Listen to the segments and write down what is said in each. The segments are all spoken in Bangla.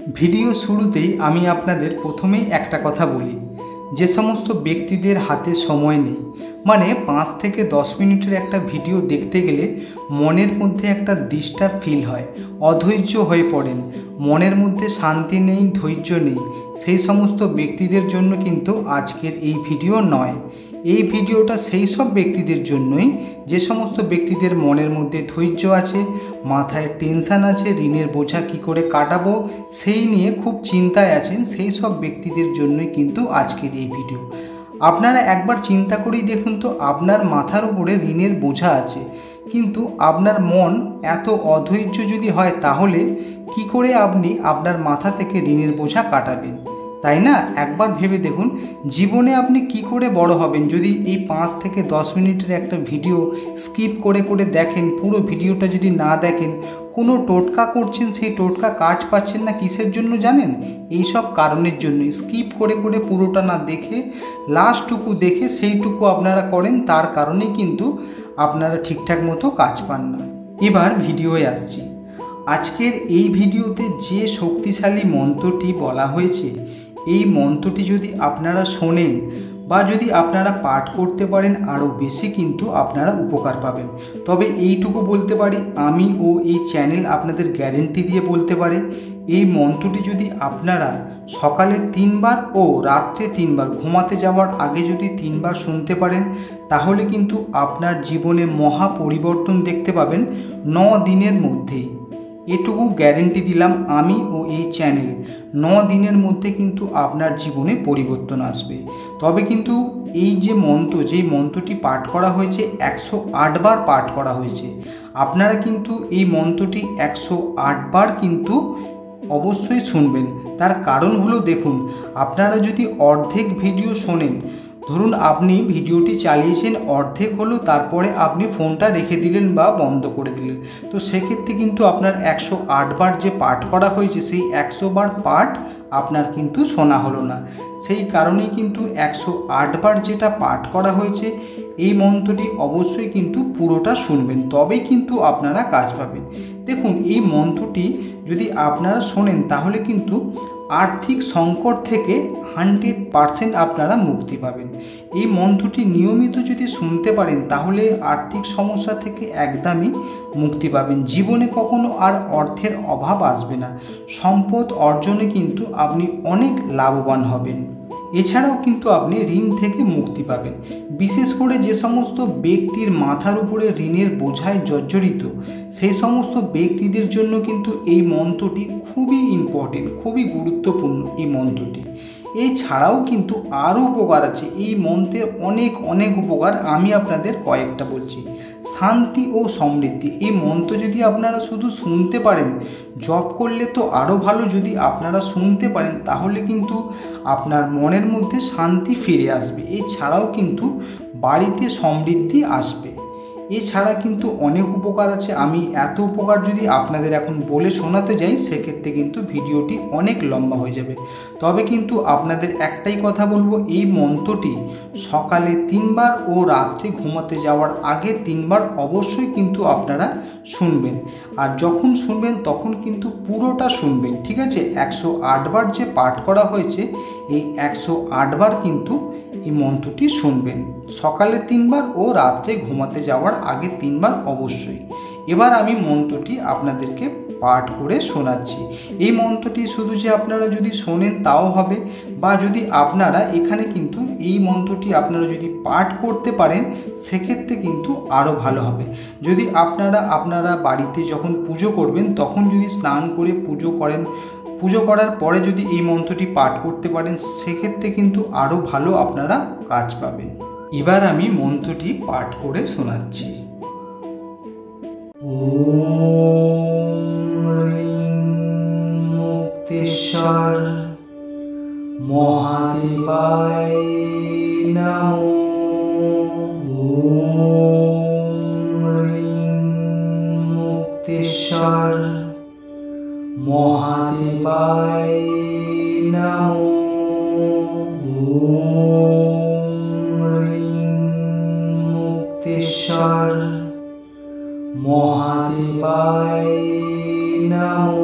ভিডিও শুরুতেই আমি আপনাদের প্রথমেই একটা কথা বলি, যে সমস্ত ব্যক্তিদের হাতে সময় নেই, মানে 5 থেকে 10 মিনিটের একটা ভিডিও দেখতে গেলে মনের মধ্যে একটা ডিস্টার্ব ফিল হয়, অধৈর্য হয়ে পড়েন, মনের মধ্যে শান্তি নেই, ধৈর্য নেই, সেই সমস্ত ব্যক্তিদের জন্য কিন্তু আজকের এই ভিডিও নয়। এই ভিডিওটা সেই সব ব্যক্তিদের জন্যই যে সমস্ত ব্যক্তিদের মনের মধ্যে ধৈর্য আছে, মাথায় টেনশান আছে, ঋণের বোঝা কী করে কাটাবো সেই নিয়ে খুব চিন্তায় আছেন, সেই সব ব্যক্তিদের জন্যই কিন্তু আজকের এই ভিডিও। আপনারা একবার চিন্তা করেই দেখুন তো, আপনার মাথার উপরে ঋণের বোঝা আছে, কিন্তু আপনার মন এত অধৈর্য যদি হয়, তাহলে কি করে আপনি আপনার মাথা থেকে ঋণের বোঝা কাটাবেন? তাই না? একবার ভেবে দেখুন, জীবনে আপনি কি করে বড় হবেন যদি এই 5 থেকে 10 মিনিটের একটা ভিডিও স্কিপ করে করে দেখেন, পুরো ভিডিওটা যদি না দেখেন, কোনো টোটকা করছেন, সেই টোটকা কাজ পাচ্ছেন না, কিসের জন্য জানেন? এই সব কারণের জন্য। স্কিপ করে করে পুরোটা না দেখে লাস্টটুকু দেখে সেইটুকু আপনারা করেন, তার কারণেই কিন্তু আপনারা ঠিকঠাক মতো কাজ পান না। এবার ভিডিওয়ে আসছি। আজকের এই ভিডিওতে যে শক্তিশালী মন্ত্রটি বলা হয়েছে, এই মন্ত্রটি যদি আপনারা শোনেন বা যদি আপনারা পাঠ করতে পারেন, আরও বেশি কিন্তু আপনারা উপকার পাবেন। তবে এইটুকু বলতে পারি, আমি ও এই চ্যানেল আপনাদের গ্যারেন্টি দিয়ে বলতে পারে, এই মন্ত্রটি যদি আপনারা সকালে 3 বার ও রাত্রে 3 বার, ঘুমাতে যাওয়ার আগে যদি 3 বার শুনতে পারেন, তাহলে কিন্তু আপনার জীবনে মহা পরিবর্তন দেখতে পাবেন 9 দিনের মধ্যেই। এটুকু গ্যারেন্টি দিলাম আমি ও এই চ্যানেল। 9 দিনের মধ্যে কিন্তু আপনার জীবনে পরিবর্তন আসবে। তবে কিন্তু এই যে মন্ত্র, যেই মন্ত্রটি পাঠ করা হয়েছে, 108 বার পাঠ করা হয়েছে। আপনারা কিন্তু এই মন্ত্রটি 108 বার কিন্তু অবশ্যই শুনবেন। তার কারণ হলো, দেখুন, আপনারা যদি অর্ধেক ভিডিও শোনেন, ধরুন আপনি ভিডিওটি চালিয়েছেন, অর্ধেক হলো, তারপরে আপনি ফোনটা রেখে দিলেন বা বন্ধ করে দিলেন, তো সেক্ষেত্রে কিন্তু আপনার 108 বার যে পাঠ করা হয়েছে, সেই 100 বার পাঠ আপনার কিন্তু শোনা হলো না। সেই কারণেই কিন্তু 108 বার যেটা পাঠ করা হয়েছে, এই মন্ত্রটি অবশ্যই কিন্তু পুরোটা শুনবেন, তবেই কিন্তু আপনারা কাজ পাবেন। দেখুন, এই মন্ত্রটি যদি আপনারা শোনেন, তাহলে কিন্তু আর্থিক সংকট থেকে 100% আপনারা মুক্তি পাবেন। এই মন্ত্রটি নিয়মিত যদি শুনতে পারেন, তাহলে আর্থিক সমস্যা থেকে একদমই মুক্তি পাবেন। জীবনে কখনো আর অর্থের অভাব আসবে না। সম্পদ অর্জনে কিন্তু আপনি অনেক লাভবান হবেন। এছাড়াও কিন্তু আপনি ঋণ থেকে মুক্তি পাবেন। বিশেষ করে যে সমস্ত ব্যক্তির মাথার উপরে ঋণের বোঝায় জর্জরিত, সেই সমস্ত ব্যক্তিদের জন্য কিন্তু এই মন্ত্রটি খুবই ইম্পর্টেন্ট, খুবই গুরুত্বপূর্ণ এই মন্ত্রটি। এছাড়াও কিন্তু আরও উপকার আছে এই মন্ত্রের, অনেক অনেক উপকার। আমি আপনাদের কয়েকটা বলছি। শান্তি ও সমৃদ্ধি, এই মন্ত্র যদি আপনারা শুধু শুনতে পারেন, জপ করলে তো আরও ভালো, যদি আপনারা শুনতে পারেন, তাহলে কিন্তু আপনার মনের মধ্যে শান্তি ফিরে আসবে। এছাড়াও কিন্তু বাড়িতে সমৃদ্ধি আসবে। এছাড়া কিন্তু অনেক উপকার আছে। আমি এত উপকার যদি আপনাদের এখন বলে শোনাতে যাই, সেক্ষেত্রে কিন্তু ভিডিওটি অনেক লম্বা হয়ে যাবে। তবে কিন্তু আপনাদের একটাই কথা বলবো, এই মন্ত্রটি সকালে 3 বার ও রাত্রে ঘুমাতে যাওয়ার আগে 3 বার অবশ্যই কিন্তু আপনারা শুনবেন। আর যখন শুনবেন, তখন কিন্তু পুরোটা শুনবেন, ঠিক আছে? 108 বার যে পাঠ করা হয়েছে, এই 108 বার কিন্তু এই মন্ত্রটি শুনবেন, সকালে 3 বার ও রাত্রে ঘুমাতে যাওয়ার আগে 3 বার অবশ্যই। এবার আমি মন্ত্রটি আপনাদেরকে পাঠ করে শোনাচ্ছি। এই মন্ত্রটি শুধু যে আপনারা যদি শোনেন তাও হবে, বা যদি আপনারা এখানে কিন্তু এই মন্ত্রটি আপনারা যদি পাঠ করতে পারেন, সেক্ষেত্রে কিন্তু আরও ভালো হবে। যদি আপনারা বাড়িতে যখন পুজো করবেন, তখন যদি স্নান করে পুজো করেন, পুজো করার পরে যদি এই মন্ত্রটি পাঠ করতে পারেন, সেক্ষেত্রে কিন্তু আরও ভালো আপনারা কাজ পাবেন। এবার আমি মন্ত্রটি পাঠ করে শোনাচ্ছি। ওম রিং মুক্তেশ্বর মহাদেবায় নমঃ। ওম রিং মুক্তেশ্বর মহাদেবায় নমঃ। ওম রিং মুক্তেশ্বর মহাদেবায় নমঃ।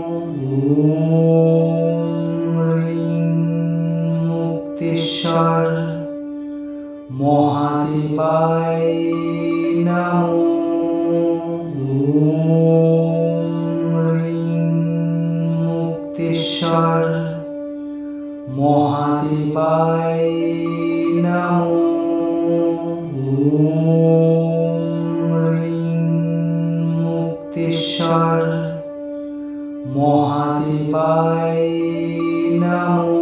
ওম হ্রিং মুক্তেশ্বর মহাদেবায় নমো। ওম হ্রিং মুক্তেশ্বর মহাদেবায় নমো। ওম হ্রিং মুক্তেশ্বর মহাদেবায় নমো।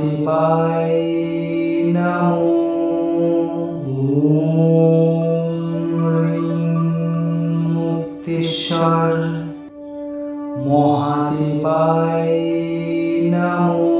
মহাদেবায় নমো। ওম হ্রিং মুক্তেশ্বর মহাদেবায় নমো।